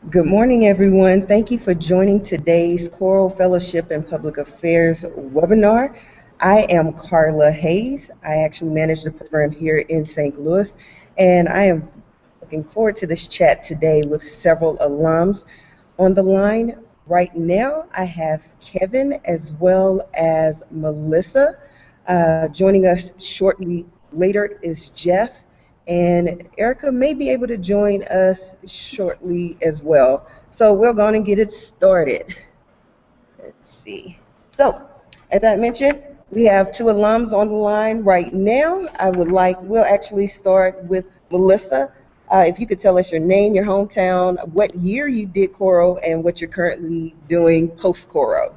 Good morning, everyone. Thank you for joining today's Coro Fellowship and Public Affairs webinar. I am Carla Hayes. I actually manage the program here in St. Louis, and I am looking forward to this chat today with several alums. On the line right now, I have Kevin as well as Melissa. Joining us shortly later is Jeff, and Erica may be able to join us shortly as well. So we're going to get it started. Let's see. So, as I mentioned, we have two alums on the line right now. We'll actually start with Melissa. If you could tell us your name, your hometown, what year you did Coro, and what you're currently doing post-Coro.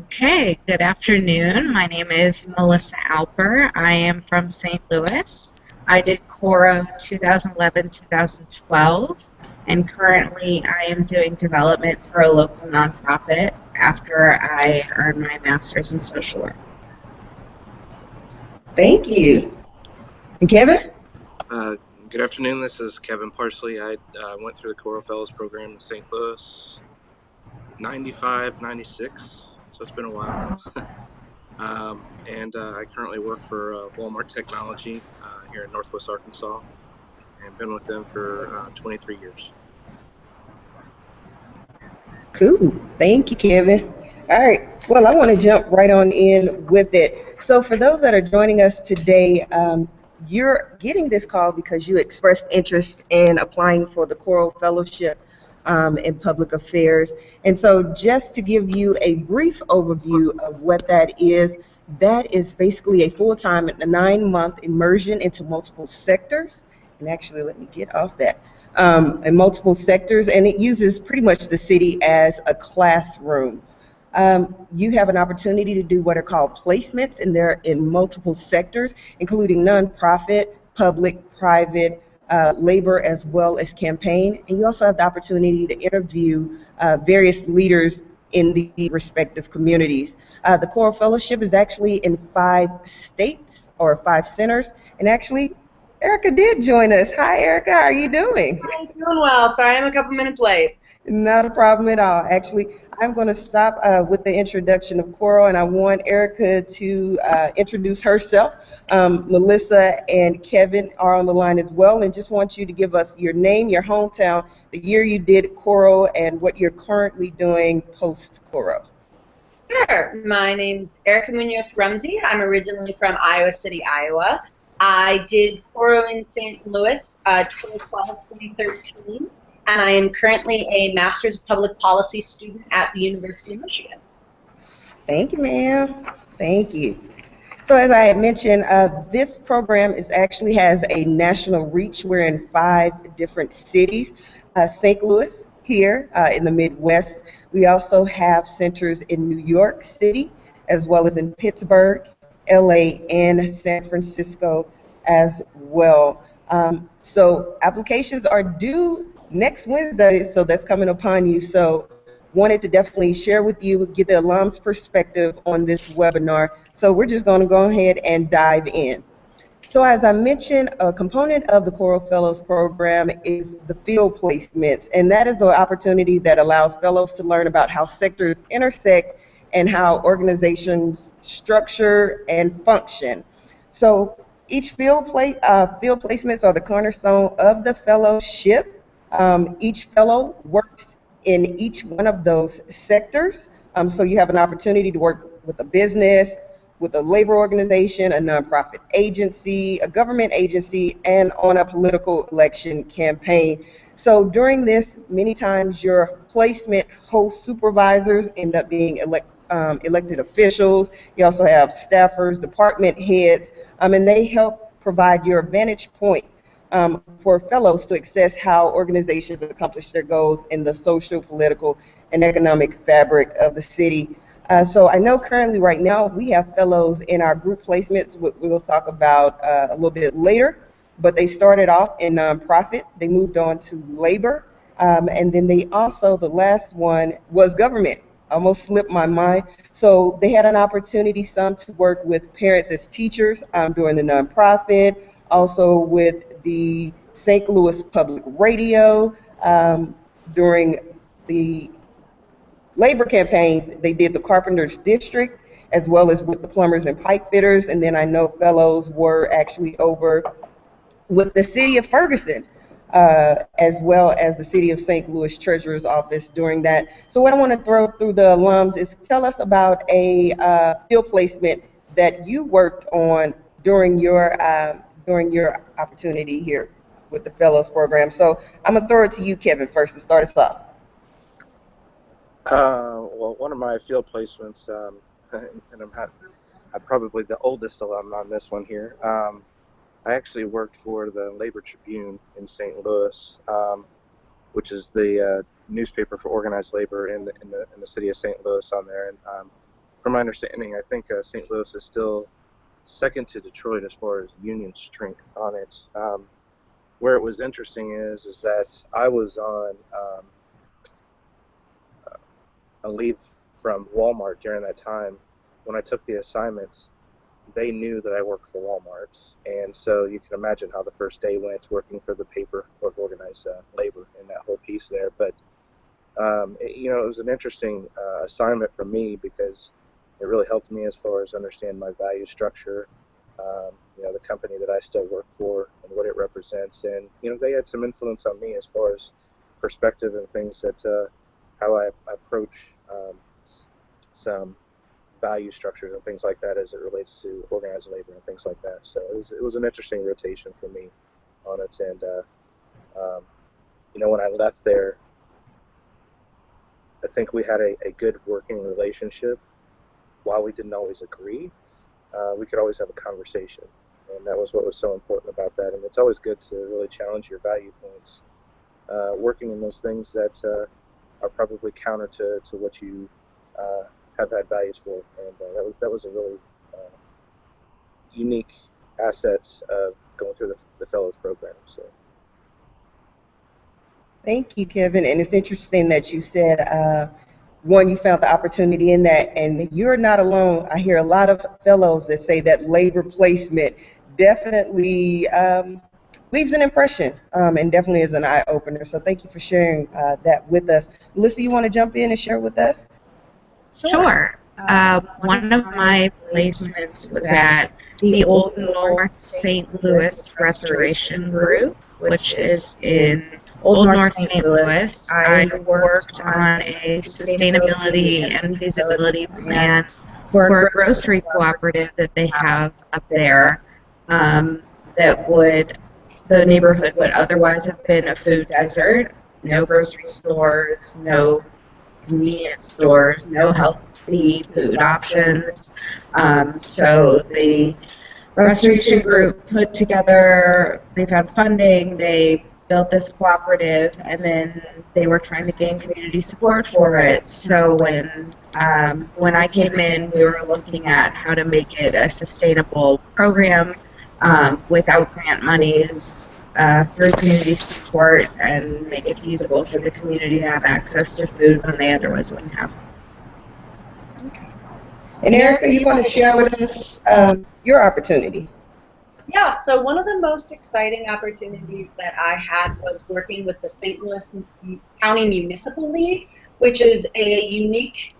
Okay, good afternoon. My name is Melissa Alper. I am from St. Louis. I did Coro 2011-2012, and currently I am doing development for a local nonprofit after I earned my master's in social work. Thank you. And Kevin? Good afternoon. This is Kevin Parsley. I went through the Coro Fellows Program in St. Louis, 95, 96. So it's been a while. I currently work for Walmart Technology here in Northwest Arkansas, and been with them for 23 years. Cool. Thank you, Kevin. All right. Well, I want to jump right on in with it. So, for those that are joining us today, you're getting this call because you expressed interest in applying for the Coro Fellowship in Public Affairs. And so, just to give you a brief overview of what that is basically a full-time, a 9-month immersion into multiple sectors. And actually, let me get off that. In multiple sectors, and it uses pretty much the city as a classroom. You have an opportunity to do what are called placements, and they're in multiple sectors, including nonprofit, public, private, labor, as well as campaign. And you also have the opportunity to interview various leaders in the respective communities. The Coro Fellowship is actually in 5 states or 5 centers, and actually Erica did join us. Hi, Erica. How are you doing? Hi, doing well. Sorry, I'm a couple minutes late. Not a problem at all. Actually, I'm going to stop with the introduction of Coro, and I want Erica to introduce herself. Melissa and Kevin are on the line as well, and just want you to give us your name, your hometown, the year you did Coro, and what you're currently doing post-Coro. Sure. My name's Erica Munoz-Rumsey. I'm originally from Iowa City, Iowa. I did Coro in St. Louis 2012-2013, and I am currently a Master's of Public Policy student at the University of Michigan. Thank you, ma'am. Thank you. So as I had mentioned, this program actually has a national reach. We're in 5 different cities. St. Louis here in the Midwest. We also have centers in New York City, as well as in Pittsburgh, LA, and San Francisco as well. So applications are due next Wednesday, so that's coming upon you. So wanted to definitely share with you, get the alums' perspective on this webinar. So we're just going to go ahead and dive in. So as I mentioned, a component of the Coro Fellows Program is the field placements, and that is an opportunity that allows fellows to learn about how sectors intersect and how organizations structure and function. So each field placements are the cornerstone of the fellowship. Each fellow works in each one of those sectors. So you have an opportunity to work with a business, with a labor organization, a nonprofit agency, a government agency, and on a political election campaign. So during this, many times your placement host supervisors end up being elected officials. You also have staffers, department heads, and they help provide your vantage point for fellows to assess how organizations accomplish their goals in the social, political, and economic fabric of the city. So I know currently right now we have fellows in our group placements, we will talk about a little bit later, but they started off in nonprofit, they moved on to labor, and then they also, the last one was government. Almost slipped my mind. So they had an opportunity, some to work with parents as teachers during the nonprofit, also with the St. Louis Public Radio, During the labor campaigns, they did the Carpenters District as well as with the plumbers and pipe fitters, and then I know fellows were actually over with the city of Ferguson, as well as the city of St. Louis Treasurer's Office during that. So what I want to throw through the alums is tell us about a field placement that you worked on during your opportunity here with the Fellows Program. So I'm gonna throw it to you, Kevin, first to start us off. Well, one of my field placements, and I'm probably the oldest alum on this one here. I actually worked for the Labor Tribune in St. Louis, which is the newspaper for organized labor in the city of St. Louis on there. And from my understanding, I think St. Louis is still second to Detroit as far as union strength on it. Where it was interesting is that I was on a leave from Walmart during that time. When I took the assignment, they knew that I worked for Walmart, and so you can imagine how the first day went working for the paper of organized labor and that whole piece there. But it was an interesting assignment for me because it really helped me as far as understand my value structure, the company that I still work for and what it represents, and they had some influence on me as far as perspective and things that how I approach some value structures and things like that as it relates to organized labor and things like that. So it was an interesting rotation for me on it. And when I left there, I think we had a good working relationship. While we didn't always agree, we could always have a conversation, and that was what was so important about that. And it's always good to really challenge your value points, working in those things that are probably counter to what you have had values for, and that was a really unique asset of going through the Fellows Program. So. Thank you, Kevin. And it's interesting that you said, one, you found the opportunity in that, and you're not alone. I hear a lot of fellows that say that labor placement definitely leaves an impression and definitely is an eye-opener. So thank you for sharing that with us. Melissa, you want to jump in and share with us? Sure. One of my placements was at the Old North St. Louis Restoration Group, which is in Old North St. Louis. I worked on a sustainability and feasibility plan for a grocery cooperative that they have up there the neighborhood would otherwise have been a food desert, no grocery stores, no convenience stores, no healthy food options. So the restoration group put together, they found funding, they built this cooperative, and then they were trying to gain community support for it. So when I came in, we were looking at how to make it a sustainable program without grant monies, through community support, and make it feasible for the community to have access to food when they otherwise wouldn't have. And Erica, you want to share with us your opportunity? Yeah, so one of the most exciting opportunities that I had was working with the St. Louis County Municipal League, which is a unique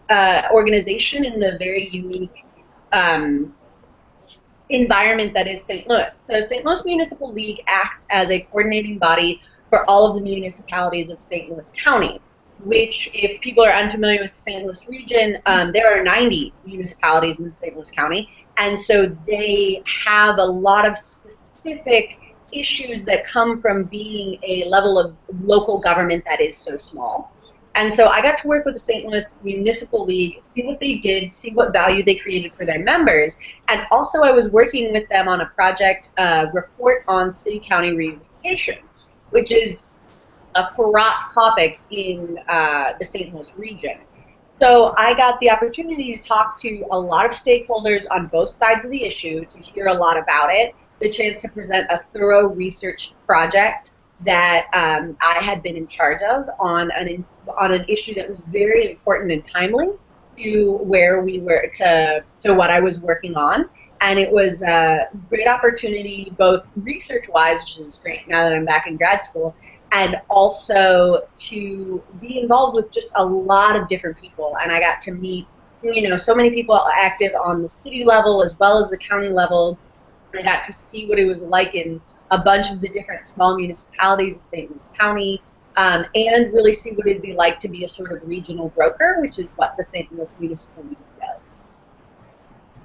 organization in the very unique environment that is St. Louis. So St. Louis Municipal League acts as a coordinating body for all of the municipalities of St. Louis County, which, if people are unfamiliar with the St. Louis region, there are 90 municipalities in St. Louis County, and so they have a lot of specific issues that come from being a level of local government that is so small. And so I got to work with the St. Louis Municipal League, see what they did, see what value they created for their members, and also I was working with them on a project report on city-county reunification, which is a hot topic in the St. Louis region. So I got the opportunity to talk to a lot of stakeholders on both sides of the issue, to hear a lot about it, the chance to present a thorough research project that I had been in charge of on an issue that was very important and timely to where we were, to what I was working on. And it was a great opportunity, both research-wise, which is great now that I'm back in grad school, and also to be involved with just a lot of different people. And I got to meet, so many people active on the city level as well as the county level. I got to see what it was like in a bunch of the different small municipalities in St. Louis County, and really see what it'd be like to be a sort of regional broker, which is what the St. Louis Municipal League does.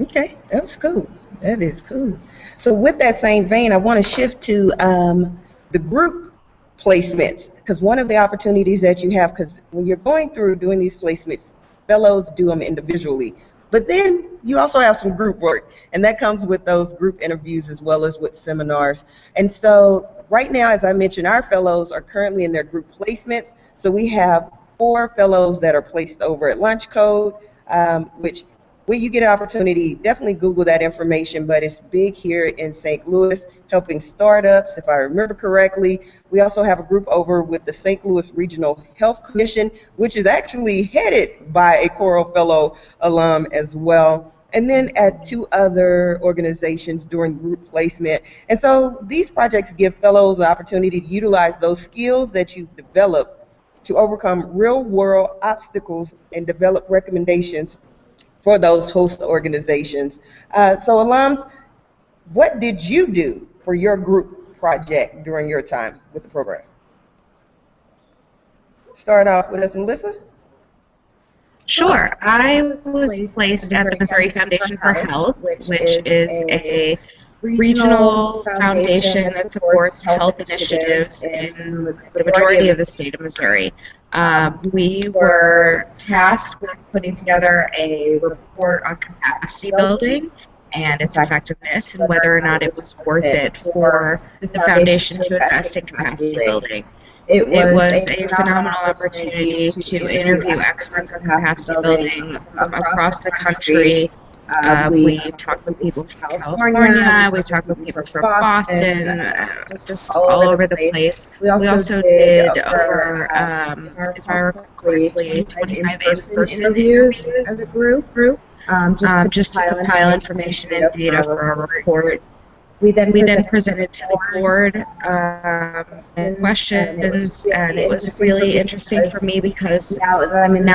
Okay, that was cool. That is cool. So with that same vein, I want to shift to the group placements, because one of the opportunities that you have, because when you're going through doing these placements, fellows do them individually, but then you also have some group work, and that comes with those group interviews as well as with seminars. And so right now, as I mentioned, our fellows are currently in their group placements. So we have 4 fellows that are placed over at Lunch Code, which when you get an opportunity, definitely Google that information, but it's big here in St. Louis, helping startups, if I remember correctly. We also have a group over with the St. Louis Regional Health Commission, which is actually headed by a Coro Fellow alum as well. And then at 2 other organizations during group placement. And so these projects give fellows the opportunity to utilize those skills that you've developed to overcome real-world obstacles and develop recommendations for those host organizations. So alums, what did you do for your group project during your time with the program? Start off with us, Melissa. Sure. I was placed at the Missouri Foundation for Health, which is a regional foundation that supports health initiatives in the majority of the state of Missouri. We were tasked with putting together a report on capacity building and its effectiveness and whether or not it was worth it for the foundation to invest in capacity building. It was a phenomenal opportunity to interview experts on capacity building from across the country. We talked with people from California, we talked with people from Boston, just all over the place. We also did over, if I recall correctly, 25 in-person interviews as a group, just to compile information and data for our report. We then presented to the board questions, and it was really interesting for me because now that I'm in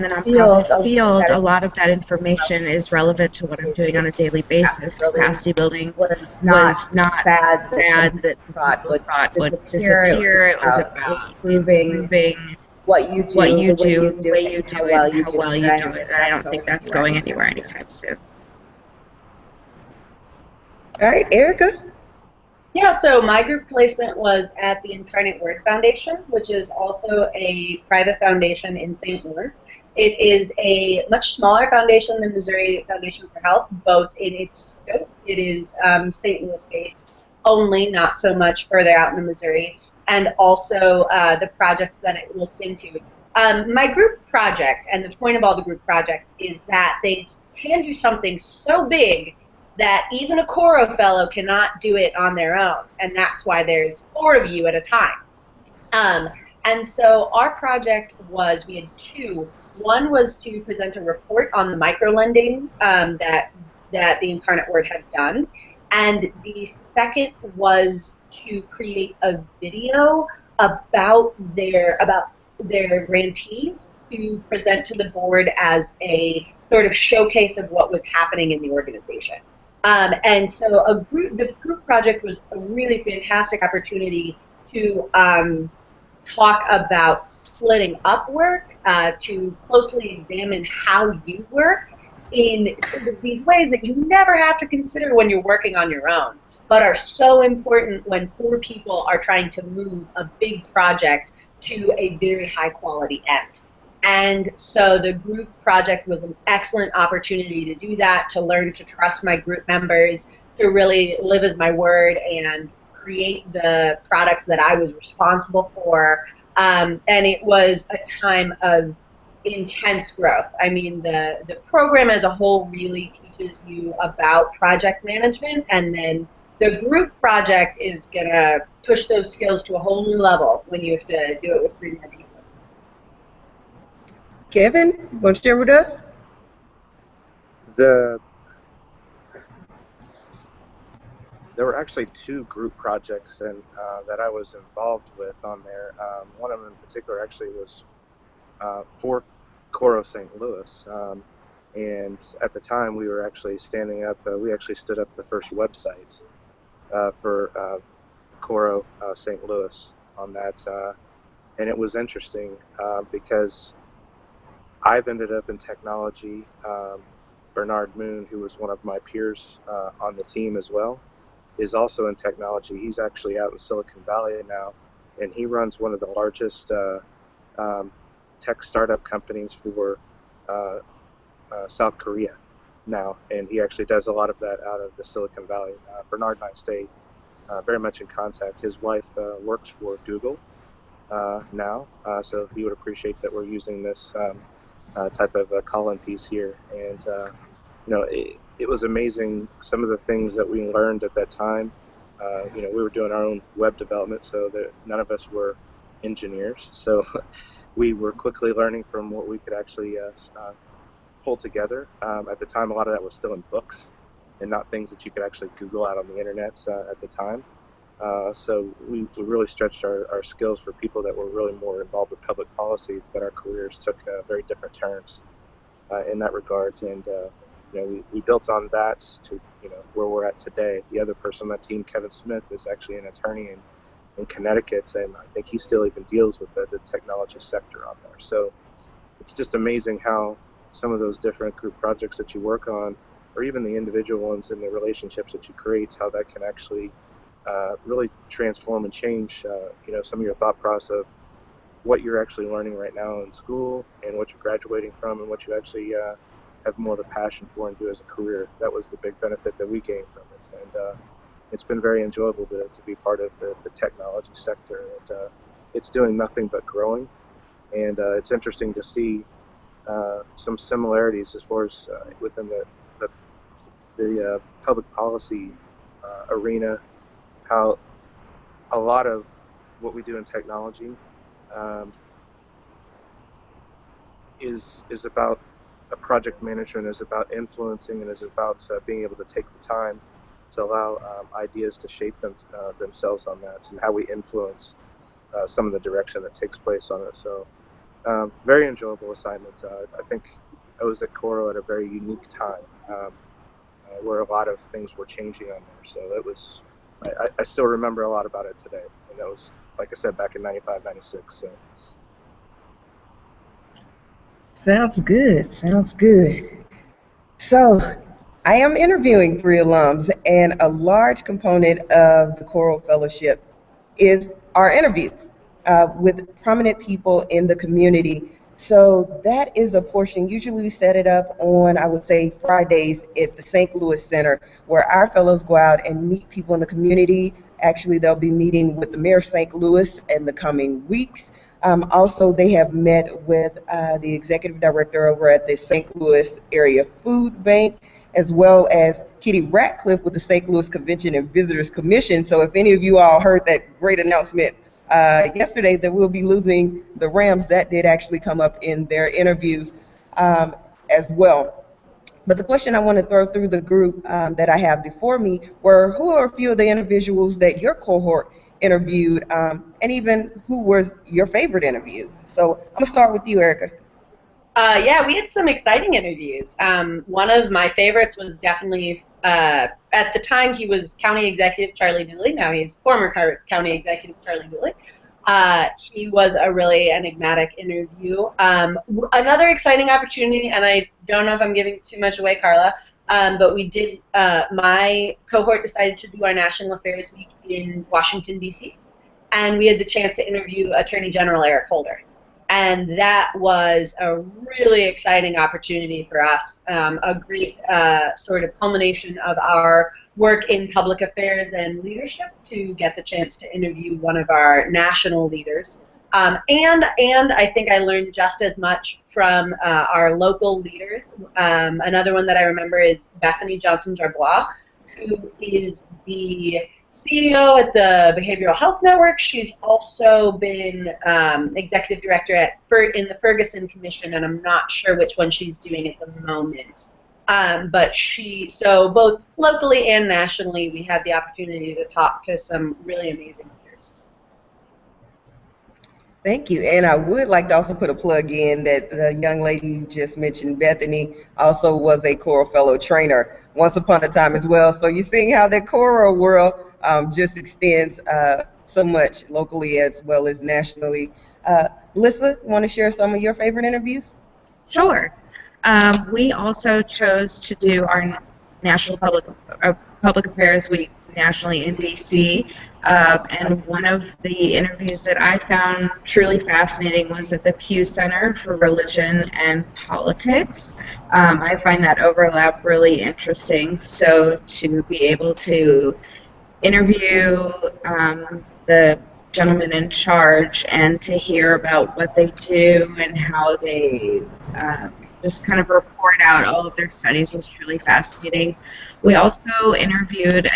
the nonprofit field, a lot of that information is relevant to what I'm doing on a daily basis. Capacity building was not bad that thought would disappear. It was about improving what you do, the way you do it, and how well you do it. And I don't think that's going anywhere anytime soon. All right, Erica. Yeah, so my group placement was at the Incarnate Word Foundation, which is also a private foundation in St. Louis. It is a much smaller foundation than Missouri Foundation for Health, both in its scope. It is St. Louis-based only, not so much further out in Missouri, and also the projects that it looks into. My group project, and the point of all the group projects, is that they can do something so big that even a Coro Fellow cannot do it on their own, and that's why there's 4 of you at a time. And so our project was, we had 2. One was to present a report on the microlending that the Incarnate Word had done, and the second was to create a video about their grantees to present to the board as a sort of showcase of what was happening in the organization. And so the group project was a really fantastic opportunity to talk about splitting up work, to closely examine how you work in sort of these ways that you never have to consider when you're working on your own, but are so important when 4 people are trying to move a big project to a very high quality end. And so the group project was an excellent opportunity to do that, to learn to trust my group members, to really live as my word and create the products that I was responsible for. And it was a time of intense growth. I mean, the program as a whole really teaches you about project management, and then the group project is going to push those skills to a whole new level when you have to do it with 3 more people. Kevin, you want to share with us? there were actually two group projects that I was involved with on there. One of them in particular actually was for Coro St. Louis. And at the time, we were actually standing up, we actually stood up the first website for Coro St. Louis on that. And it was interesting because I've ended up in technology. Bernard Moon, who was one of my peers on the team as well, is also in technology. He's actually out in Silicon Valley now, and he runs one of the largest tech startup companies for South Korea now, and he actually does a lot of that out of the Silicon Valley. Bernard and I stay very much in contact. His wife works for Google now, so he would appreciate that we're using this type of call-in piece here. And it was amazing some of the things that we learned at that time. We were doing our own web development, so that none of us were engineers. So we were quickly learning from what we could actually pull together. At the time, a lot of that was still in books and not things that you could actually Google out on the internet at the time. So we really stretched our skills for people that were really more involved with public policy, but our careers took very different turns in that regard. And we built on that to where we're at today. The other person on that team, Kevin Smith, is actually an attorney in Connecticut, and I think he still even deals with the technology sector on there. So it's just amazing how some of those different group projects that you work on, or even the individual ones and the relationships that you create, how that can actually really transform and change some of your thought process of what you're actually learning right now in school and what you're graduating from and what you actually have more of a passion for and do as a career. That was the big benefit that we gained from it. And it's been very enjoyable to be part of the technology sector. And it's doing nothing but growing. And it's interesting to see some similarities as far as within the public policy arena, how a lot of what we do in technology is about a project manager, and is about influencing, and is about being able to take the time to allow ideas to shape themselves on that, and how we influence some of the direction that takes place on it. So very enjoyable assignment. I think I was at Coro at a very unique time where a lot of things were changing on there. So it was, I still remember a lot about it today. And that was, like I said, back in 95, 96. So. Sounds good. Sounds good. So I am interviewing 3 alums, and a large component of the Coro Fellowship is our interviews with prominent people in the community. So that is a portion. Usually we set it up on, I would say, Fridays at the St. Louis Center, where our fellows go out and meet people in the community. Actually, they'll be meeting with the mayor of St. Louis in the coming weeks. Also, they have met with the executive director over at the St. Louis Area Food Bank, as well as Kitty Ratcliffe with the St. Louis Convention and Visitors Commission. So if any of you all heard that great announcement yesterday that we'll be losing the Rams, that did actually come up in their interviews as well. But the question I want to throw through the group that I have before me were, who are a few of the individuals that your cohort interviewed, and even who was your favorite interview? So I'm going to start with you, Erica. Yeah, we had some exciting interviews. One of my favorites was definitely, at the time he was County Executive Charlie Dooley, now he's former County Executive Charlie Dooley. He was a really enigmatic interview. Another exciting opportunity, and I don't know if I'm giving too much away, Carla, but we did, my cohort decided to do our National Affairs Week in Washington, D.C., and we had the chance to interview Attorney General Eric Holder. And that was a really exciting opportunity for us, a great sort of culmination of our work in public affairs and leadership to get the chance to interview one of our national leaders. And I think I learned just as much from our local leaders. Another one that I remember is Bethany Johnson-Jarbois, who is the CEO at the Behavioral Health Network. She's also been executive director in the Ferguson Commission, and I'm not sure which one she's doing at the moment. So both locally and nationally, we had the opportunity to talk to some really amazing leaders. Thank you. And I would like to also put a plug in that the young lady you just mentioned, Bethany, also was a Coro Fellow trainer once upon a time as well. So you're seeing how the Coro world just extends so much locally as well as nationally. Melissa, want to share some of your favorite interviews? Sure. We also chose to do our National Public Affairs Week nationally in DC. And one of the interviews that I found truly fascinating was at the Pew Center for Religion and Politics. I find that overlap really interesting. So to be able to interview the gentleman in charge and to hear about what they do and how they just kind of report out all of their studies was truly fascinating. We also interviewed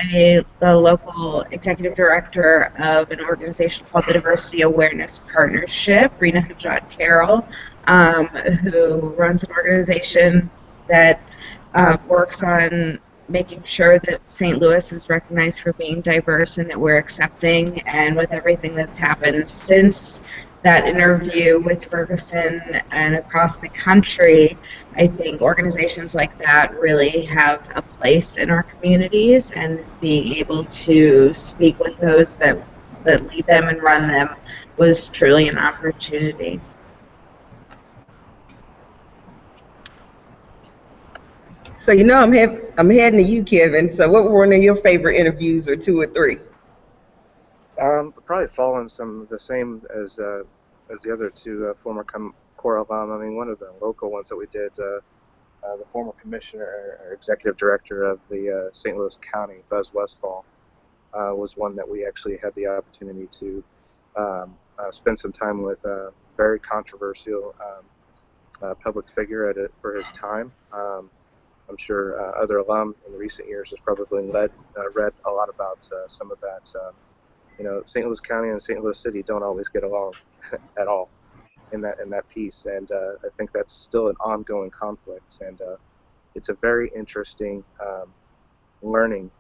the local executive director of an organization called the Diversity Awareness Partnership, Rena Hajat Carroll, who runs an organization that works on making sure that St. Louis is recognized for being diverse and that we're accepting. And with everything that's happened since that interview with Ferguson and across the country, I think organizations like that really have a place in our communities, and being able to speak with those that lead them and run them was truly an opportunity. So I'm heading to you, Kevin. So what were one of your favorite interviews, or two or three? Probably following some of the same as the other two former Coro alum. I mean, one of the local ones that we did, the former commissioner or executive director of the St. Louis County, Buzz Westfall, was one that we actually had the opportunity to spend some time with. A very controversial public figure for his time. I'm sure other alum in recent years has probably read a lot about some of that. St. Louis County and St. Louis City don't always get along at all in that piece, and I think that's still an ongoing conflict. And it's a very interesting learning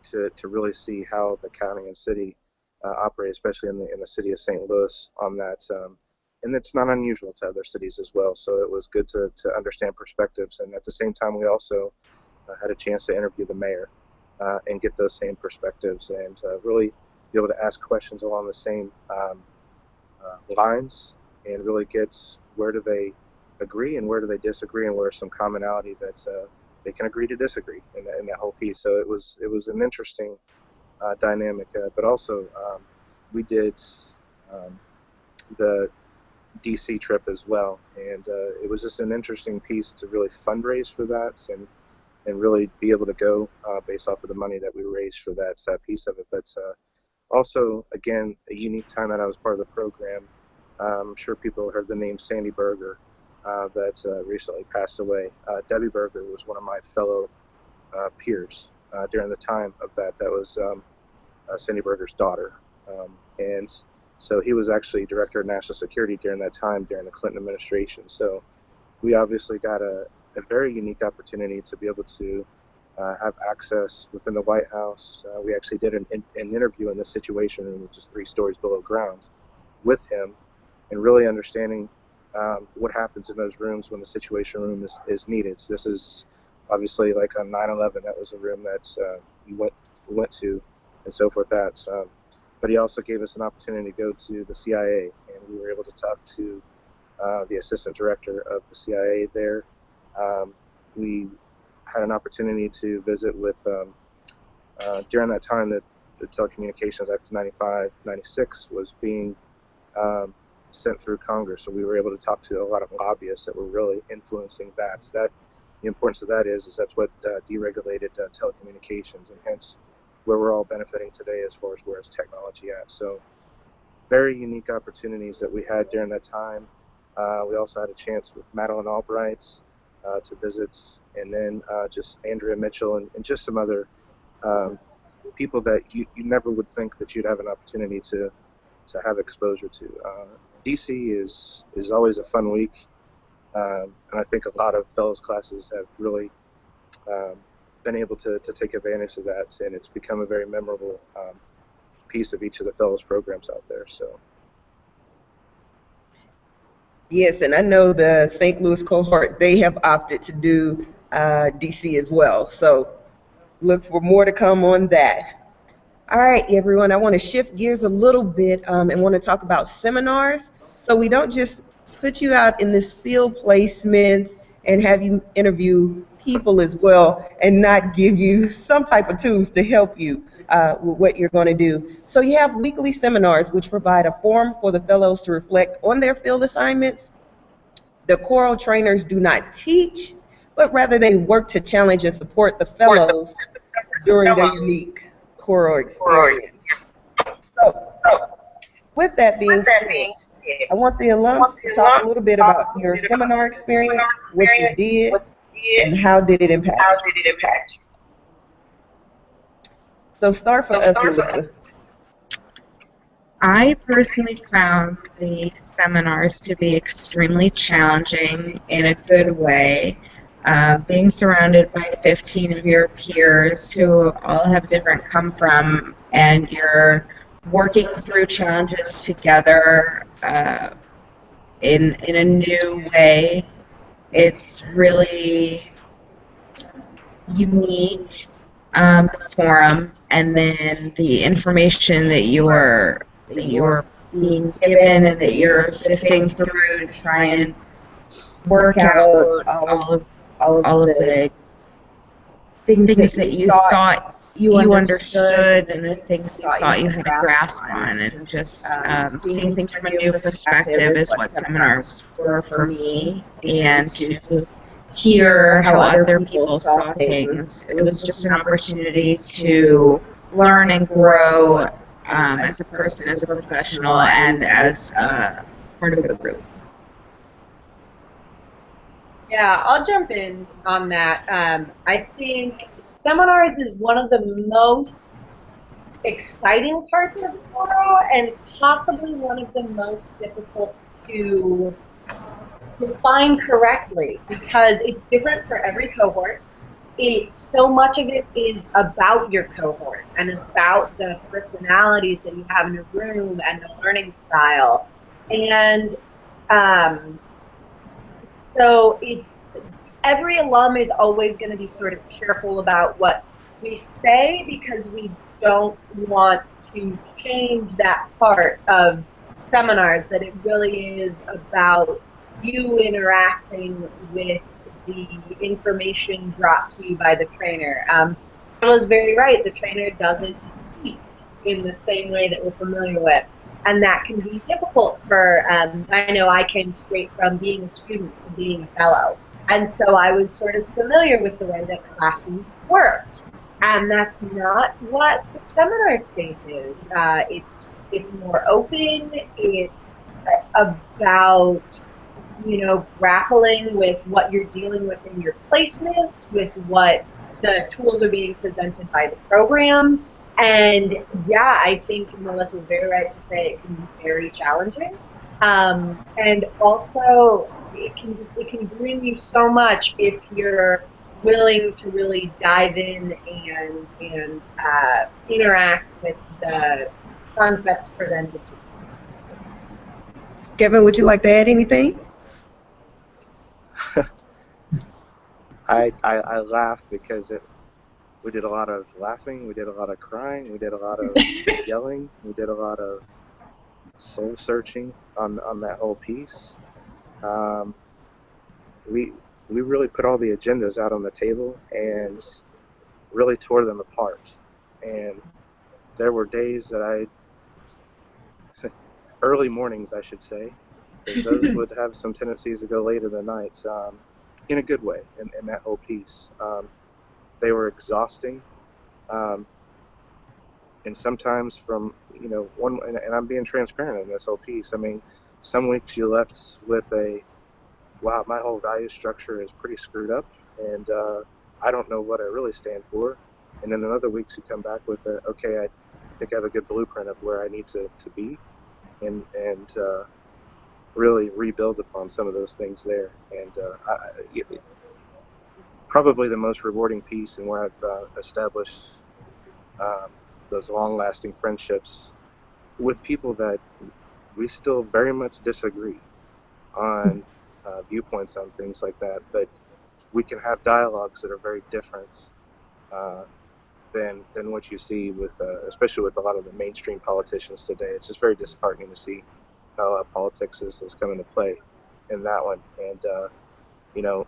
to really see how the county and city operate, especially in the city of St. Louis on that. And it's not unusual to other cities as well. So it was good to understand perspectives. And at the same time, we also had a chance to interview the mayor and get those same perspectives, and really be able to ask questions along the same lines, and really get where do they agree and where do they disagree, and where some commonality that they can agree to disagree in that whole piece. So it was an interesting dynamic. But also we did the DC trip as well, and it was just an interesting piece to really fundraise for that, and really be able to go based off of the money that we raised for that piece of it. But also, again, a unique time that I was part of the program. I'm sure people heard the name Sandy Berger that recently passed away. Debbie Berger was one of my fellow peers during the time of that. That was Sandy Berger's daughter, and so he was actually director of national security during that time, during the Clinton administration. So we obviously got a very unique opportunity to be able to have access within the White House. We actually did an interview in the Situation Room, which is 3 stories below ground, with him, and really understanding what happens in those rooms when the Situation Room is needed. So this is obviously like on 9/11, that was a room that we went to, and so forth. But he also gave us an opportunity to go to the CIA, and we were able to talk to the assistant director of the CIA there. We had an opportunity to visit with, during that time that the Telecommunications Act of 95, 96 was being sent through Congress. So we were able to talk to a lot of lobbyists that were really influencing that. So the importance of that is that's what deregulated telecommunications, and hence where we're all benefiting today as far as where is technology at. So very unique opportunities that we had during that time. We also had a chance with Madeleine Albright to visit, and then just Andrea Mitchell and just some other people that you never would think that you'd have an opportunity to have exposure to. DC is always a fun week, and I think a lot of fellows classes have really been able to take advantage of that, and it's become a very memorable piece of each of the fellows programs out there. So. Yes, and I know the St. Louis cohort, they have opted to do DC as well. So look for more to come on that. All right, everyone, I want to shift gears a little bit and want to talk about seminars. So we don't just put you out in this field placements and have you interview people as well and not give you some type of tools to help you with what you're going to do. So you have weekly seminars which provide a forum for the fellows to reflect on their field assignments. The choral trainers do not teach, but rather they work to challenge and support the fellows during their unique choral experience. So, with that being said, I want the alums to talk a little bit about your seminar experience, what you did, and how did it impact you. So start for us, Melissa. I personally found the seminars to be extremely challenging in a good way. Being surrounded by 15 of your peers who all have different come from, and you're working through challenges together in a new way. It's really unique, the forum, and then the information that you're being given and that you're sifting through to try and work out all of the things that you thought you understood and the things you thought you had a grasp on, and just seeing things from a new perspective is what seminars were for me, and to hear how other people saw things. It was just an opportunity to learn and grow as a person, as a professional, and as part of a group. Yeah, I'll jump in on that. I think seminars is one of the most exciting parts of Coro, and possibly one of the most difficult to define correctly, because it's different for every cohort. So much of it is about your cohort and about the personalities that you have in a room and the learning style. And so every alum is always going to be sort of careful about what we say, because we don't want to change that part of seminars, that it really is about you interacting with the information dropped to you by the trainer. Carla is very right. The trainer doesn't teach in the same way that we're familiar with. And that can be difficult for, I know I came straight from being a student to being a fellow. And so I was sort of familiar with the way that classrooms worked. And that's not what the seminar space is. It's more open. It's about, grappling with what you're dealing with in your placements, with what the tools are being presented by the program. And yeah, I think Melissa's very right to say it can be very challenging. And also, it can bring you so much if you're willing to really dive in and interact with the concepts presented to you. Kevin, would you like to add anything? I laugh because we did a lot of laughing, we did a lot of crying, we did a lot of yelling, we did a lot of soul searching on that whole piece. We really put all the agendas out on the table and really tore them apart. And there were days that early mornings, I should say, because those would have some tendencies to go late in the night, in a good way, in that whole piece. They were exhausting, and sometimes from, and I'm being transparent in this whole piece. I mean, some weeks you left with wow, my whole value structure is pretty screwed up, and I don't know what I really stand for. And then in other weeks you come back with okay, I think I have a good blueprint of where I need to be, and really rebuild upon some of those things there. And probably the most rewarding piece, and where I've established those long-lasting friendships with people that we still very much disagree on viewpoints on things like that, but we can have dialogues that are very different than what you see with, especially with a lot of the mainstream politicians today. It's just very disheartening to see how politics has come into play in that one. And you know,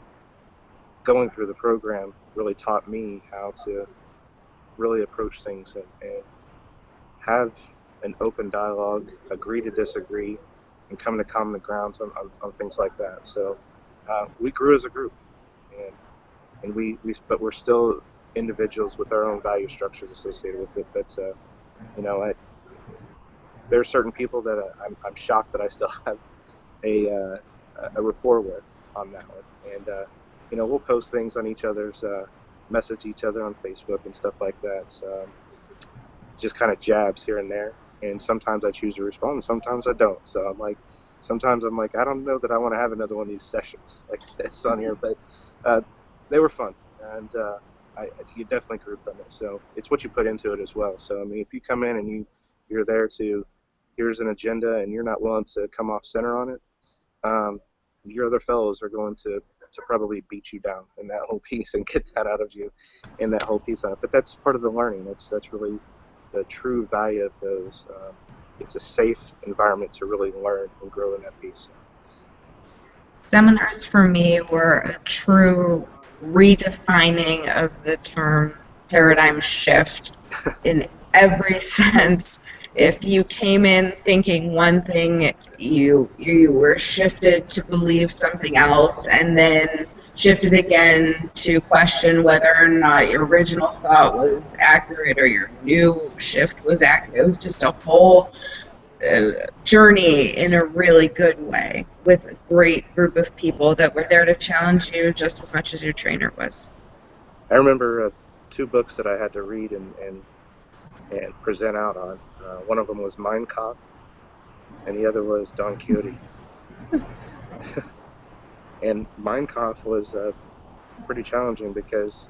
going through the program really taught me how to really approach things and have an open dialogue, agree to disagree, and come to common grounds on things like that. So we grew as a group, and but we're still individuals with our own value structures associated with it. But you know, there are certain people that I'm shocked that I still have a rapport with on that one. And you know, we'll post things on each other's, message each other on Facebook and stuff like that. So, just kind of jabs here and there. And sometimes I choose to respond, and sometimes I don't. So sometimes I'm like, I don't know that I want to have another one of these sessions like this on here. But they were fun, and you definitely grew from it. So it's what you put into it as well. So I mean, if you come in and you're there to, here's an agenda, and you're not willing to come off center on it, your other fellows are going to probably beat you down in that whole piece and get that out of you in that whole piece on it. But that's part of the learning. That's really the true value of those. It's a safe environment to really learn and grow in that piece. Seminars for me were a true redefining of the term paradigm shift in every sense. If you came in thinking one thing, you were shifted to believe something else, and then shifted again to question whether or not your original thought was accurate or your new shift was accurate. It was just a whole journey in a really good way with a great group of people that were there to challenge you just as much as your trainer was. I remember 2 books that I had to read and present out on. One of them was Mein Kampf, and the other was Don Quixote. And Mein Kampf was pretty challenging because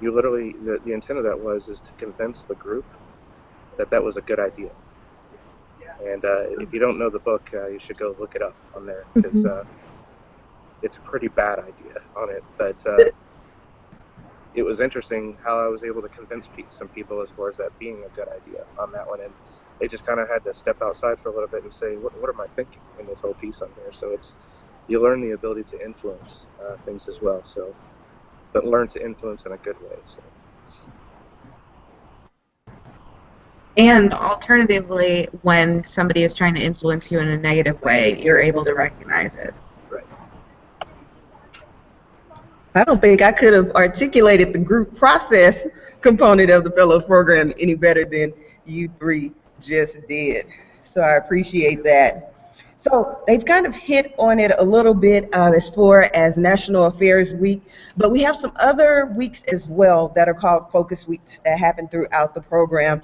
you literally, the intent of that is to convince the group that was a good idea. And if you don't know the book, you should go look it up on there, because it's a pretty bad idea on it. But it was interesting how I was able to convince some people as far as that being a good idea on that one. And they just kind of had to step outside for a little bit and say, what am I thinking in this whole piece on here? So you learn the ability to influence things as well. So, but learn to influence in a good way. So. And alternatively, when somebody is trying to influence you in a negative way, you're able to recognize it. Right. I don't think I could have articulated the group process component of the Fellows Program any better than you 3 just did. So I appreciate that. So they've kind of hit on it a little bit as far as National Affairs Week, but we have some other weeks as well that are called Focus Weeks that happen throughout the program.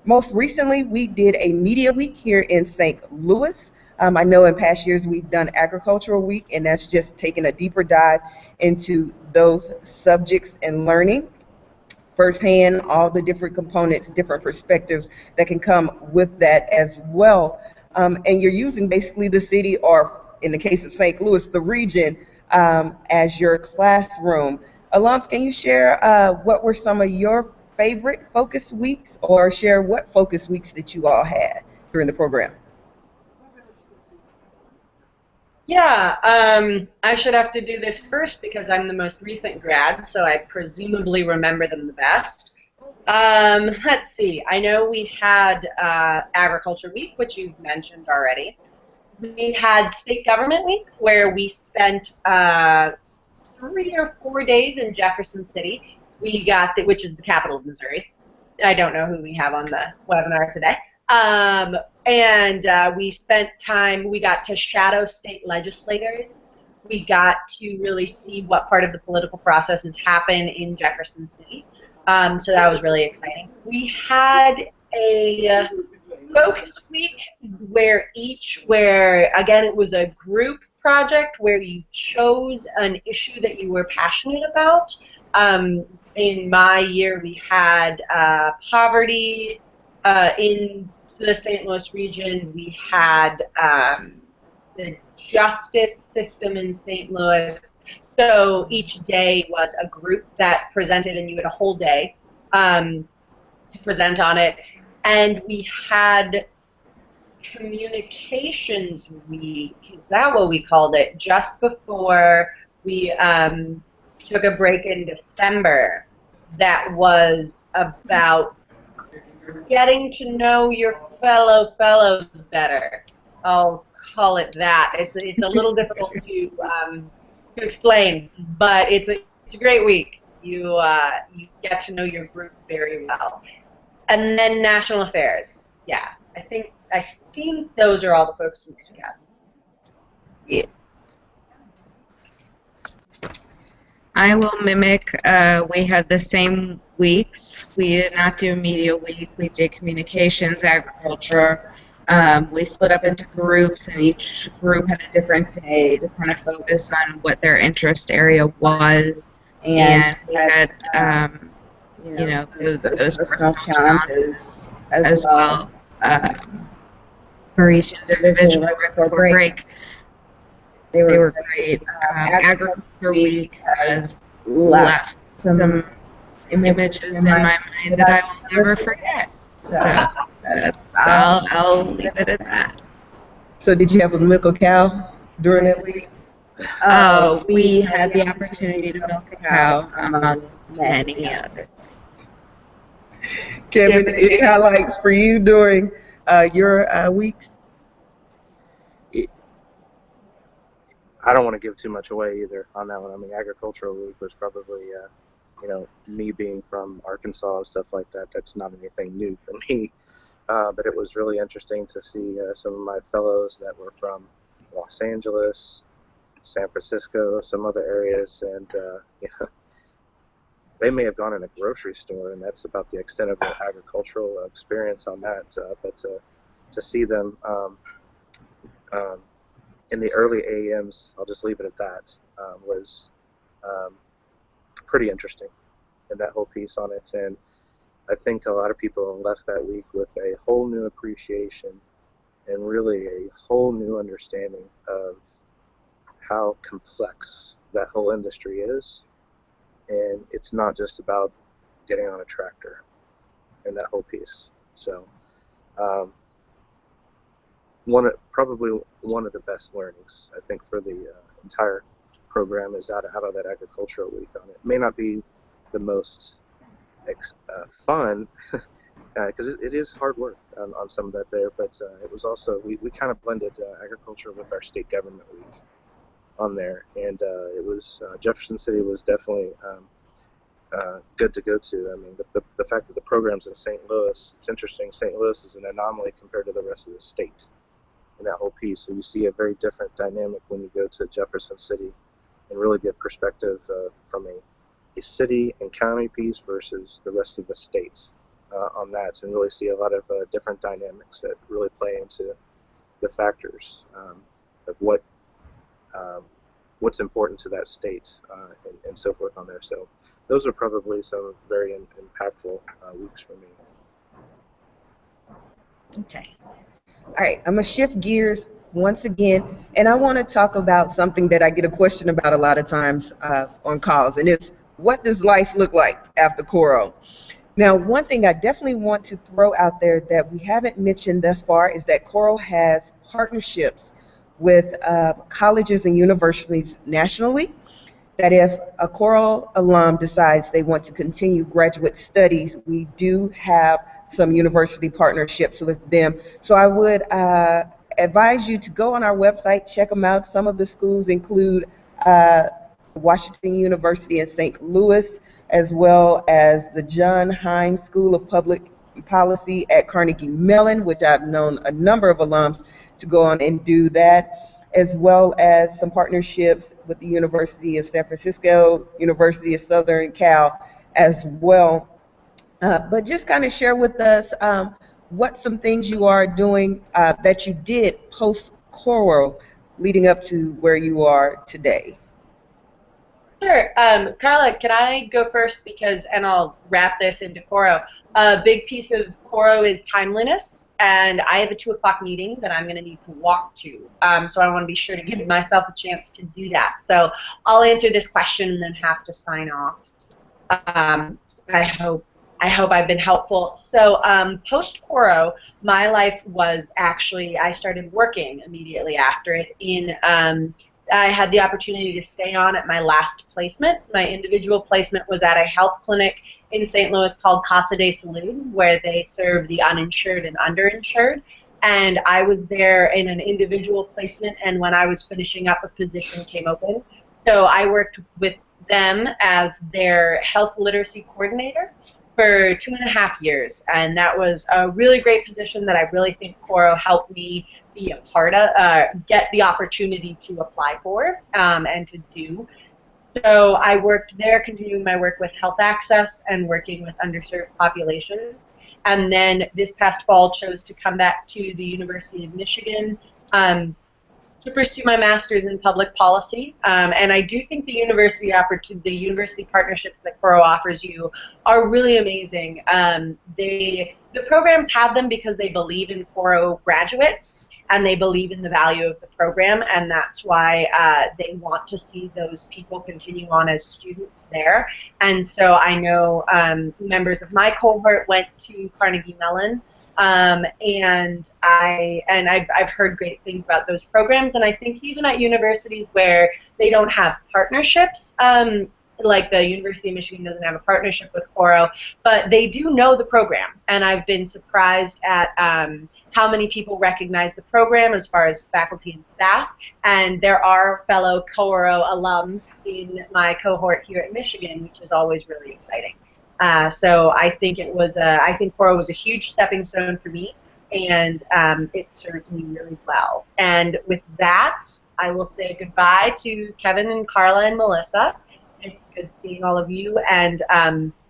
Most recently, we did a Media Week here in St. Louis. I know in past years we've done Agricultural Week, and that's just taken a deeper dive into those subjects and learning firsthand all the different components, different perspectives that can come with that as well. And you're using basically the city, or in the case of St. Louis, the region, as your classroom. Alums, can you share what were some of your favorite focus weeks, or share what focus weeks that you all had during the program? Yeah, I should have to do this first because I'm the most recent grad, so I presumably remember them the best. Let's see. I know we had Agriculture Week, which you've mentioned already. We had State Government Week, where we spent 3 or 4 days in Jefferson City. We got which is the capital of Missouri. I don't know who we have on the webinar today. And we spent time, we got to shadow state legislators. We got to really see what part of the political processes happen in Jefferson City. So that was really exciting. We had a focus week where again, it was a group project where you chose an issue that you were passionate about. In my year, we had poverty in the St. Louis region. We had the justice system in St. Louis. So each day was a group that presented, and you had a whole day to present on it. And we had communications week, is that what we called it, just before we took a break in December, that was about getting to know your fellows better. I'll call it that. It's a little difficult to explain, but it's a great week. You get to know your group very well. And then national affairs. Yeah, I think those are all the focus weeks we have. Yeah. I will mimic. We had the same weeks. We did not do media week. We did communications, agriculture. We split up into groups, and each group had a different day to kind of focus on what their interest area was. And we had, those personal challenges as well for each individual right before break. They were great. Agriculture week has left some images in my mind that I will never forget. So I'll leave it at that. So did you have a milk a cow during that week? We had the opportunity to milk a cow among many others. Kevin, any highlights for you during your weeks? I don't want to give too much away either on that one. I mean, agricultural week was probably, me being from Arkansas and stuff like that. That's not anything new for me, but it was really interesting to see some of my fellows that were from Los Angeles, San Francisco, some other areas, and they may have gone in a grocery store, and that's about the extent of their agricultural experience on that. But to see them in the early AMs, I'll just leave it at that, was pretty interesting in that whole piece on it. And I think a lot of people left that week with a whole new appreciation and really a whole new understanding of how complex that whole industry is. And it's not just about getting on a tractor and that whole piece. So probably one of the best learnings, I think, for the entire program is out of that agricultural week on it. It may not be the most fun, because it is hard work on some of that there, but it was also, we kind of blended agriculture with our state government week on there, and it was, Jefferson City was definitely good to go to. I mean, the fact that the program's in St. Louis, it's interesting. St. Louis is an anomaly compared to the rest of the state in that whole piece. So you see a very different dynamic when you go to Jefferson City and really get perspective from a city and county piece versus the rest of the state on that, and really see a lot of different dynamics that really play into the factors of what's important to that state and so forth on there. So those are probably some very impactful weeks for me. Okay. All right, I'm going to shift gears once again, and I want to talk about something that I get a question about a lot of times on calls, and it's, what does life look like after Coro? Now, one thing I definitely want to throw out there that we haven't mentioned thus far is that Coro has partnerships with colleges and universities nationally, that if a Coro alum decides they want to continue graduate studies, we do have some university partnerships with them. So I would advise you to go on our website, check them out. Some of the schools include Washington University in St. Louis, as well as the John Hines School of Public Policy at Carnegie Mellon, which I've known a number of alums to go on and do that, as well as some partnerships with the University of San Francisco, University of Southern Cal as well. But just kind of share with us what some things you are doing that you did post-Coro leading up to where you are today? Sure. Carla, can I go first and I'll wrap this into Coro. A big piece of Coro is timeliness, and I have a 2 o'clock meeting that I'm going to need to walk to. So I want to be sure to give myself a chance to do that. So I'll answer this question and then have to sign off. Um, I hope I've been helpful. So post Coro, my life was actually, I started working immediately after it I had the opportunity to stay on at my last placement. My individual placement was at a health clinic in St. Louis called Casa de Salud, where they serve the uninsured and underinsured. And I was there in an individual placement, and when I was finishing up, a position came open. So I worked with them as their health literacy coordinator for 2.5 years, and that was a really great position that I really think Coro helped me be a part of, get the opportunity to apply for and to do. So I worked there, continuing my work with health access and working with underserved populations. And then this past fall, chose to come back to the University of Michigan to pursue my master's in public policy. And I do think the university partnerships that Coro offers you are really amazing. The programs have them because they believe in Coro graduates and they believe in the value of the program, and that's why they want to see those people continue on as students there. And so I know members of my cohort went to Carnegie Mellon, and I've heard great things about those programs, and I think even at universities where they don't have partnerships, like the University of Michigan doesn't have a partnership with Coro, but they do know the program, and I've been surprised at how many people recognize the program as far as faculty and staff, and there are fellow Coro alums in my cohort here at Michigan, which is always really exciting. So I think I think Coro was a huge stepping stone for me, and it served me really well. And with that, I will say goodbye to Kevin and Carla and Melissa. It's good seeing all of you, and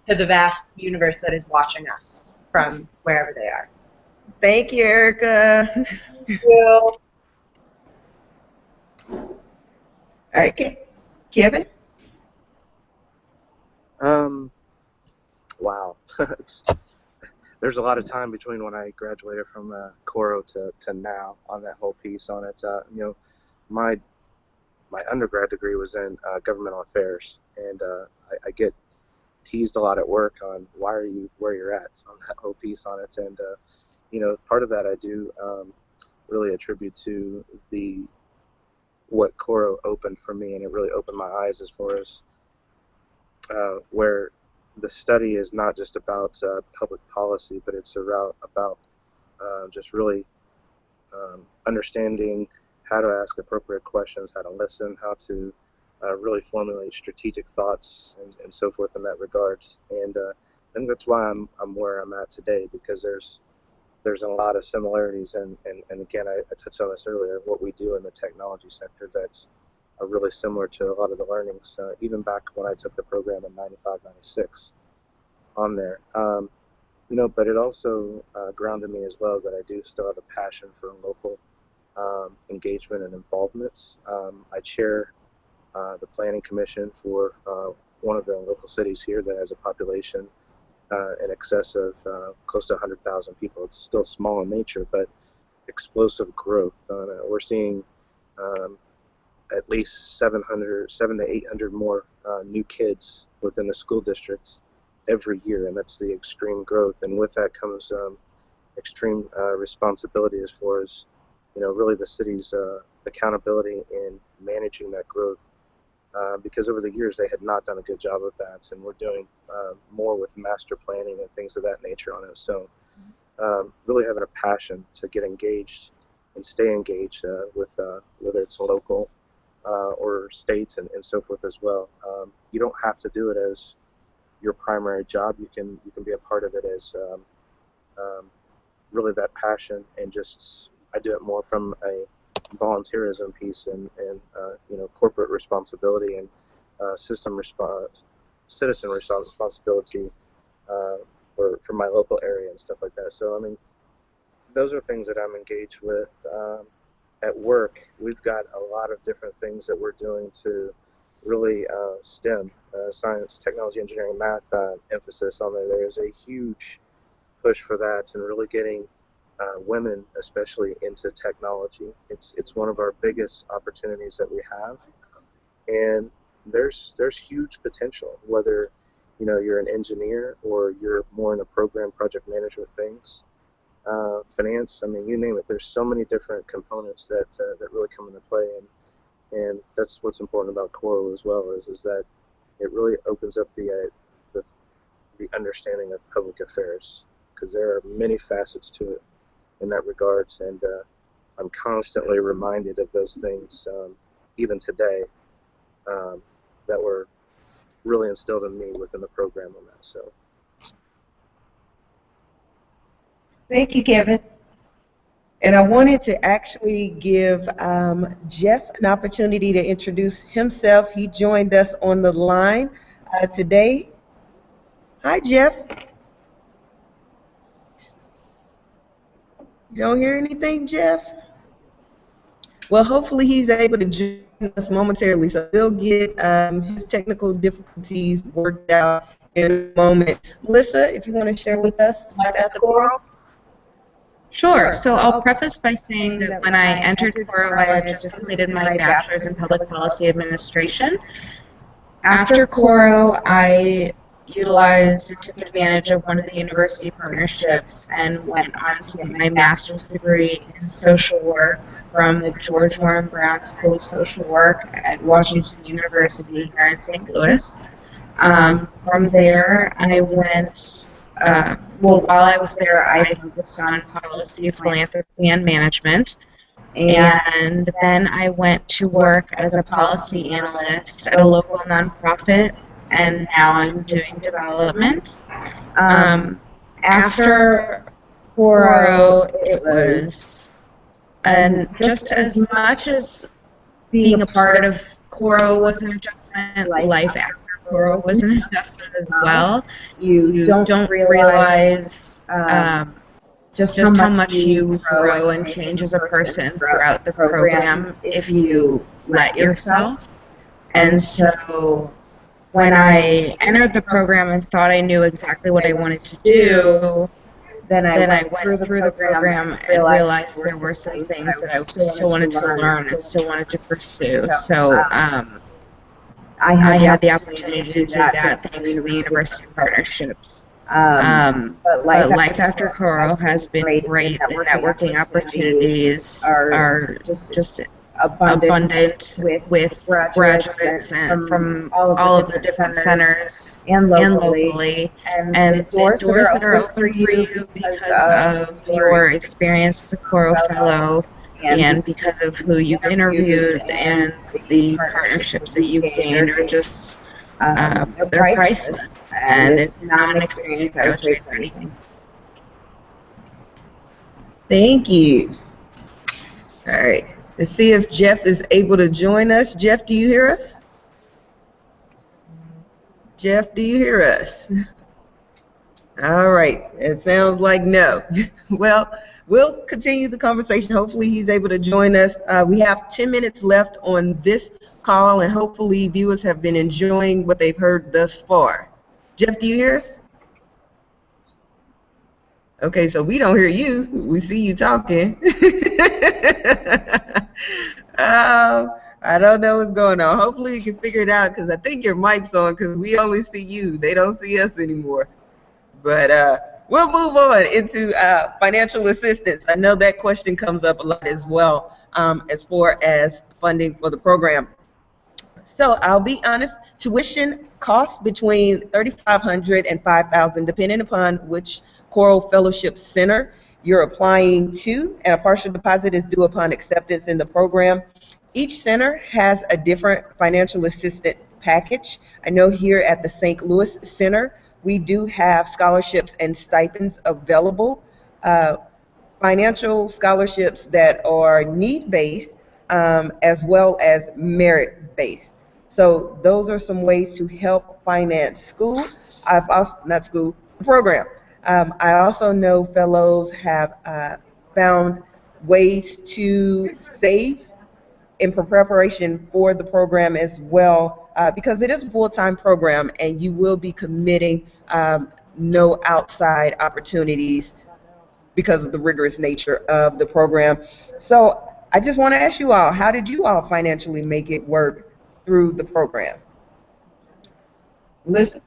to the vast universe that is watching us from wherever they are. Thank you, Erica. Thank you. All right, Kevin? Wow. There's a lot of time between when I graduated from Coro to now on that whole piece on it. You know, my undergrad degree was in governmental affairs, and I get teased a lot at work on why are you where you're at on that whole piece on it. And you know, part of that I do really attribute to what Coro opened for me, and it really opened my eyes as far as where the study is not just about public policy, but it's about just really understanding how to ask appropriate questions, how to listen, how to really formulate strategic thoughts, and so forth in that regards. And I think that's why I'm where I'm at today, because there's a lot of similarities, and again, I touched on this earlier, what we do in the technology sector that's are really similar to a lot of the learnings, even back when I took the program in 95, 96 on there. You know, but it also grounded me as well, as that I do still have a passion for local engagement and involvement. I chair the planning commission for one of the local cities here that has a population in excess of close to 100,000 people. It's still small in nature, but explosive growth. We're seeing at least 700 to 800 more new kids within the school districts every year, and that's the extreme growth. And with that comes extreme responsibility as far as, you know, really the city's accountability in managing that growth, because over the years they had not done a good job of that, and we're doing more with master planning and things of that nature on it. So really having a passion to get engaged and stay engaged with whether it's local or states and so forth as well. You don't have to do it as your primary job. You can be a part of it as really that passion, and just I do it more from a volunteerism piece and you know, corporate responsibility and citizen responsibility for my local area and stuff like that. So I mean, those are things that I'm engaged with at work, we've got a lot of different things that we're doing to really STEM, science, technology, engineering, math emphasis on there. There's a huge push for that and really getting women, especially, into technology. It's one of our biggest opportunities that we have, and there's huge potential. Whether you're an engineer or you're more in a program project management things, finance. I mean, you name it. There's so many different components that really come into play, and that's what's important about Coro as well. Is that it really opens up the understanding of public affairs, because there are many facets to it in that regards, and I'm constantly reminded of those things, even today, that were really instilled in me within the program on that. So, Thank you, Kevin. And I wanted to actually give Jeff an opportunity to introduce himself. He joined us on the line today. Hi, Jeff. You don't hear anything, Jeff? Well, hopefully he's able to join us momentarily, so we'll get his technical difficulties worked out in a moment. Melissa, if you want to share with us at the Coro. Sure. So I'll preface by saying that when I entered Coro, I had just completed my bachelor's in public policy administration. After Coro, I utilized and took advantage of one of the university partnerships and went on to get my master's degree in social work from the George Warren Brown School of Social Work at Washington University here in St. Louis. From there, I went, while I was there, I focused on policy, philanthropy, and management. And then I went to work as a policy analyst at a local nonprofit, and now I'm doing development. After Coro, it was, and just as much as being a part of Coro was an adjustment, life after Coro was an adjustment as well. You don't realize just how much you grow and change as a person throughout the program if you let yourself. And so when I entered the program and thought I knew exactly what I wanted to do, then I went through the program and realized there were some things that I still wanted to learn and still wanted to pursue. So I had the opportunity to do that thanks to the university partnerships. But life after Coro has been great. The networking opportunities are just abundant with graduates and from all of the different centers and locally. And the doors that are open for you because of your experience as a Coro Fellow and because of who you've interviewed and the partnerships that you've gained are just they're priceless. And it's not an experience I would trade for anything. Thank you. All right. Let's see if Jeff is able to join us. Jeff, do you hear us? Jeff, do you hear us? All right. It sounds like no. Well, we'll continue the conversation. Hopefully he's able to join us. We have 10 minutes left on this call, and hopefully viewers have been enjoying what they've heard thus far. Jeff, do you hear us? Okay, so we don't hear you. We see you talking. I don't know what's going on. Hopefully we can figure it out, because I think your mic's on, because we only see you. They don't see us anymore. But we'll move on into financial assistance. I know that question comes up a lot as well, as far as funding for the program. So I'll be honest, tuition costs between $3,500 and $5,000, depending upon which Coro Fellowship Center you're applying to, and a partial deposit is due upon acceptance in the program. Each center has a different financial assistance package. I know here at the St. Louis Center, we do have scholarships and stipends available, financial scholarships that are need-based as well as merit-based. So those are some ways to help finance school. The program. I also know fellows have found ways to save in preparation for the program as well, because it is a full-time program and you will be committing no outside opportunities because of the rigorous nature of the program. So I just want to ask you all, how did you all financially make it work through the program? Listen.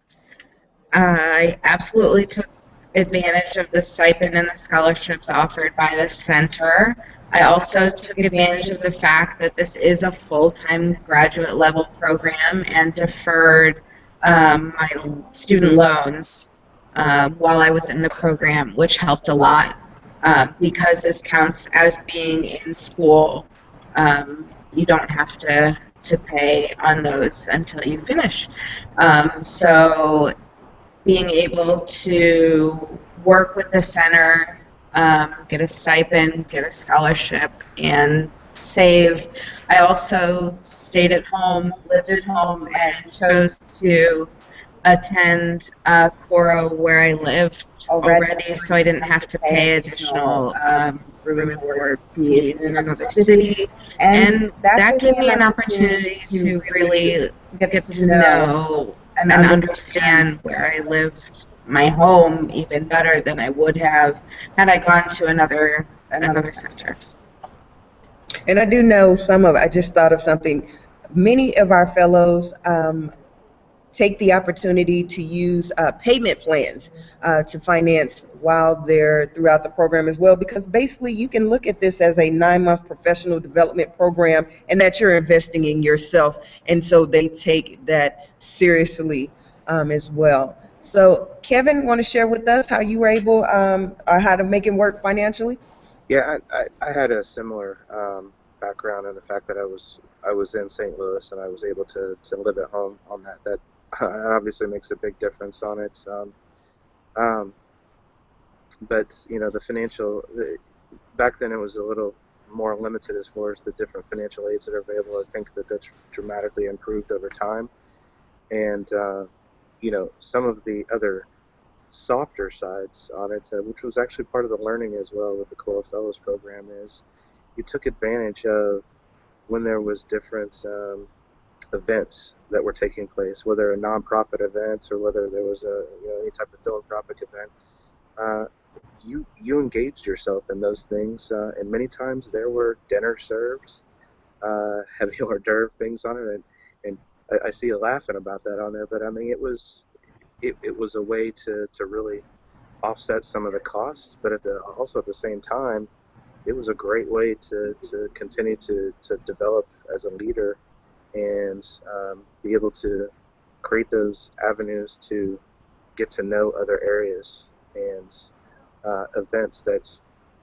I absolutely took advantage of the stipend and the scholarships offered by the center. I also took advantage of the fact that this is a full-time graduate level program and deferred my student loans while I was in the program, which helped a lot because this counts as being in school. You don't have to pay on those until you finish. So being able to work with the center, get a stipend, get a scholarship, and save. I also stayed at home, lived at home, and chose to attend Coro where I lived already, so I didn't have to pay additional room and board fees in another city. And that gave me an opportunity to really get to know and understand where I lived, my home, even better than I would have had I gone to another center. And I do know I just thought of something. Many of our fellows take the opportunity to use payment plans to finance while they're throughout the program as well, because basically you can look at this as a 9-month professional development program and that you're investing in yourself, and so they take that seriously as well. So Kevin, want to share with us how you were able or how to make it work financially? Yeah, I had a similar background in the fact that I was in St. Louis and I was able to live at home on that. That obviously makes a big difference on it. But you know, back then it was a little more limited as far as the different financial aids that are available. I think that's dramatically improved over time. And you know, some of the other softer sides on it, which was actually part of the learning as well with the Coro Fellows Program, is you took advantage of when there was different events that were taking place, whether a nonprofit event or whether there was any type of philanthropic event. You engaged yourself in those things, and many times there were dinner serves, heavy hors d'oeuvre things on it, and I see you laughing about that on there, but I mean it was a way to really offset some of the costs, but also at the same time, it was a great way to continue to develop as a leader and be able to create those avenues to get to know other areas and events that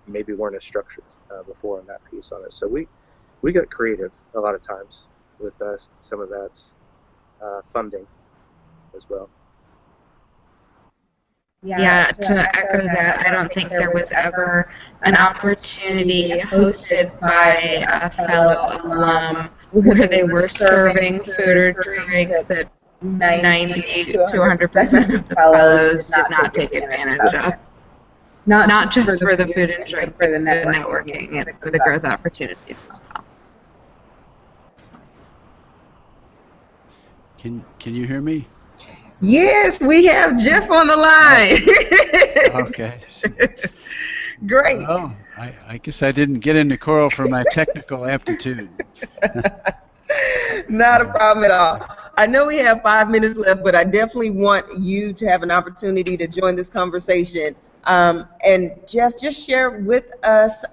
maybe weren't as structured before in that piece on it. So we got creative a lot of times with some of that funding as well. Yeah, to echo that, I don't think there was ever an opportunity hosted by a fellow alum where they were serving food or drink that 90 to 100% of the fellows did not take advantage of. Not just for the food and drink, for the networking and for the growth opportunities as well. Can you hear me? Yes, we have Jeff on the line. Okay. Great. Well, I guess I didn't get into Coro for my technical aptitude. Not a problem at all. I know we have 5 minutes left, but I definitely want you to have an opportunity to join this conversation. And Jeff, just share with us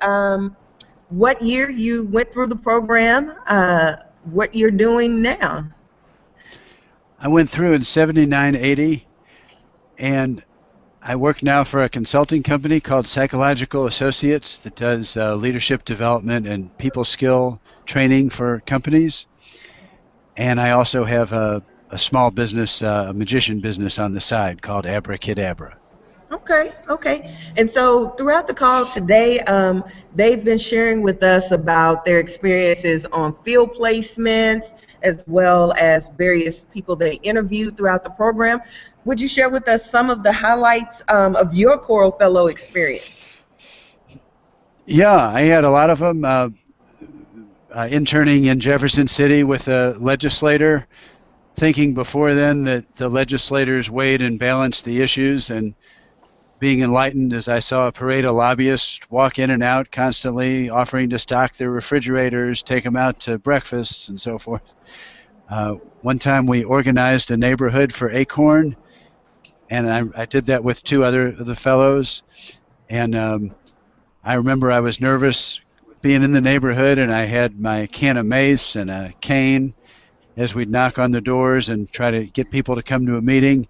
what year you went through the program, what you're doing now. I went through in 79, 80, and I work now for a consulting company called Psychological Associates that does leadership development and people skill training for companies. And I also have a small business, a magician business on the side called Abracadabra. Okay. And so throughout the call today, they've been sharing with us about their experiences on field placements, as well as various people they interviewed throughout the program. Would you share with us some of the highlights of your Coro Fellow experience? Yeah, I had a lot of them. Interning in Jefferson City with a legislator, thinking before then that the legislators weighed and balanced the issues, and being enlightened as I saw a parade of lobbyists walk in and out constantly, offering to stock their refrigerators, take them out to breakfasts, and so forth. One time we organized a neighborhood for Acorn, and I did that with two other of the fellows. And I remember I was nervous being in the neighborhood, and I had my can of mace and a cane as we'd knock on the doors and try to get people to come to a meeting.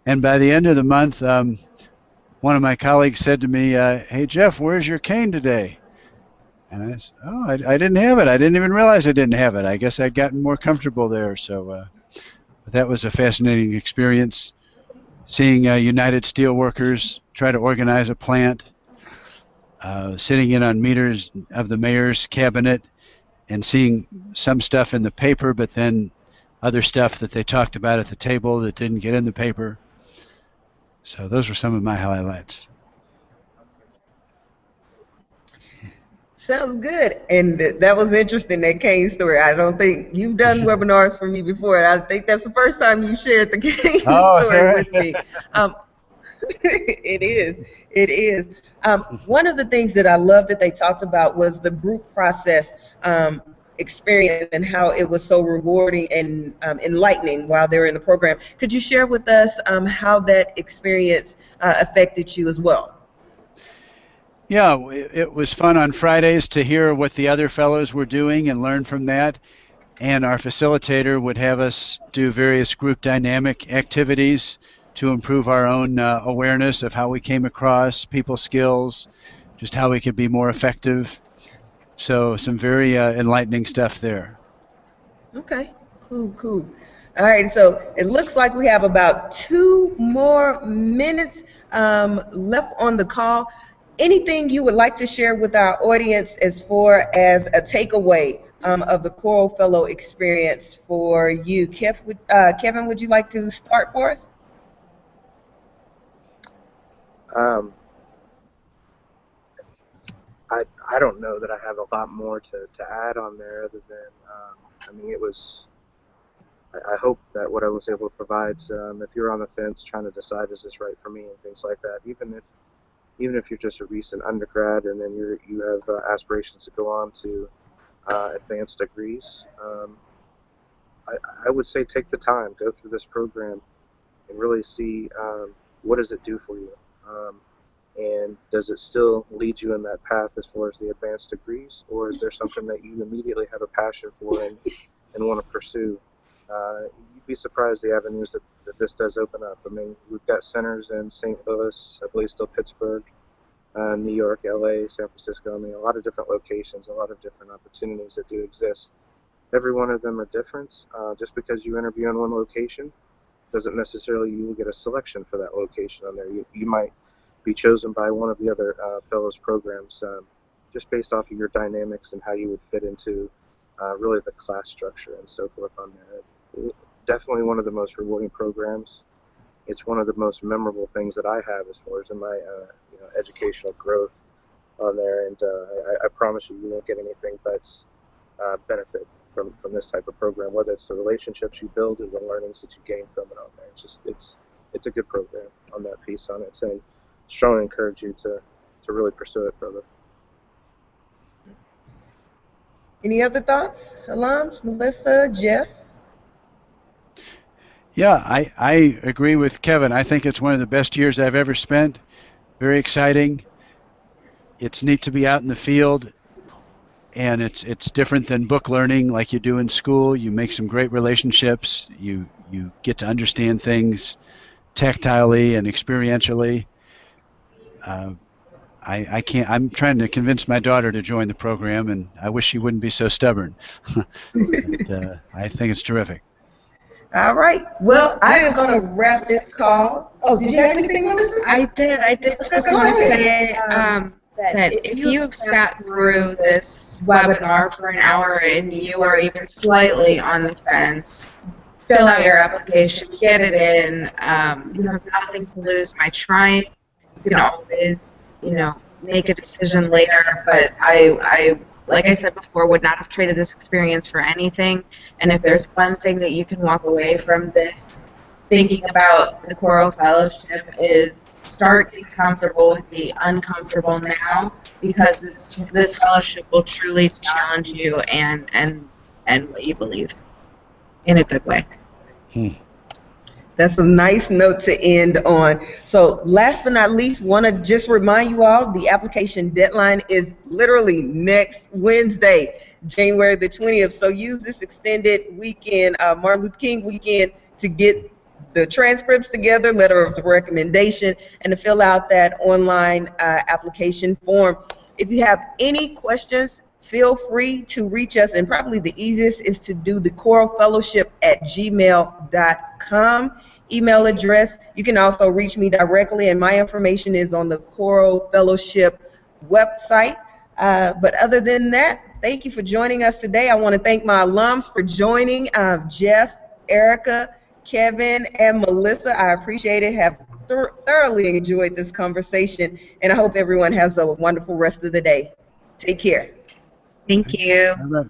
And by the end of the month, one of my colleagues said to me, "Hey, Jeff, where's your cane today?" And I said, "Oh, I didn't have it. I didn't even realize I didn't have it. I guess I'd gotten more comfortable there." So that was a fascinating experience, seeing United Steelworkers try to organize a plant, sitting in on meters of the mayor's cabinet and seeing some stuff in the paper, but then other stuff that they talked about at the table that didn't get in the paper. So those were some of my highlights. Sounds good. And that was interesting, that cane story. I don't think you've done webinars for me before. And I think that's the first time you shared the cane story with me. It is. It is. One of the things that I love that they talked about was the group process experience and how it was so rewarding and enlightening while they were in the program. Could you share with us how that experience affected you as well? Yeah, it was fun on Fridays to hear what the other fellows were doing and learn from that. And our facilitator would have us do various group dynamic activities to improve our own awareness of how we came across, people skills, just how we could be more effective. So some very enlightening stuff there. Okay, cool, cool. All right, so it looks like we have about 2 more minutes left on the call. Anything you would like to share with our audience as far as a takeaway of the Coro Fellow experience for you? Kevin, would you like to start for us? I don't know that I have a lot more to add on there other than, I mean, it was, I hope that what I was able to provide, if you're on the fence trying to decide is this right for me and things like that, even if you're just a recent undergrad and then you have aspirations to go on to advanced degrees, I would say take the time, go through this program and really see what does it do for you. And does it still lead you in that path as far as the advanced degrees, or is there something that you immediately have a passion for and want to pursue? You'd be surprised the avenues that this does open up. I mean, we've got centers in St. Louis, I believe still Pittsburgh, New York, LA, San Francisco. I mean, a lot of different locations, a lot of different opportunities that do exist. Every one of them are different. Just because you interview in one location doesn't necessarily you will get a selection for that location on there. You might be chosen by one of the other fellows programs just based off of your dynamics and how you would fit into really the class structure and so forth on there. Definitely one of the most rewarding programs. It's one of the most memorable things that I have as far as in my educational growth on there, and I promise you won't get anything but benefit from this type of program, whether it's the relationships you build or the learnings that you gain from it on there. It's a good program on that piece on it, and strongly encourage you to really pursue it further. Any other thoughts? Alums, Melissa, Jeff? Yeah, I agree with Kevin. I think it's one of the best years I've ever spent. Very exciting. It's neat to be out in the field, and it's different than book learning like you do in school. You make some great relationships. You get to understand things tactilely and experientially. I can't. I'm trying to convince my daughter to join the program, and I wish she wouldn't be so stubborn. But, I think it's terrific. All right. Well, I am going to wrap this call. Oh, did you have anything, Melissa? I did just want to say that if you have sat through this webinar for an hour and you are even slightly on the fence, fill out your application, get it in. You have nothing to lose by trying. You can always, make a decision later. But I, like I said before, would not have traded this experience for anything. And if there's one thing that you can walk away from this thinking about the Coro Fellowship is start getting comfortable with the uncomfortable now, because this fellowship will truly challenge you and what you believe in a good way. That's a nice note to end on. So last but not least, want to just remind you all, the application deadline is literally next Wednesday, January the 20th. So use this extended weekend, Martin Luther King weekend, to get the transcripts together, letter of recommendation, and to fill out that online application form. If you have any questions, feel free to reach us, and probably the easiest is to do the corofellowship@gmail.com email address. You can also reach me directly, and my information is on the Coro Fellowship website. But other than that, thank you for joining us today. I want to thank my alums for joining, Jeff, Erica, Kevin, and Melissa. I appreciate it. Have thoroughly enjoyed this conversation, and I hope everyone has a wonderful rest of the day. Take care. Thank you. All right.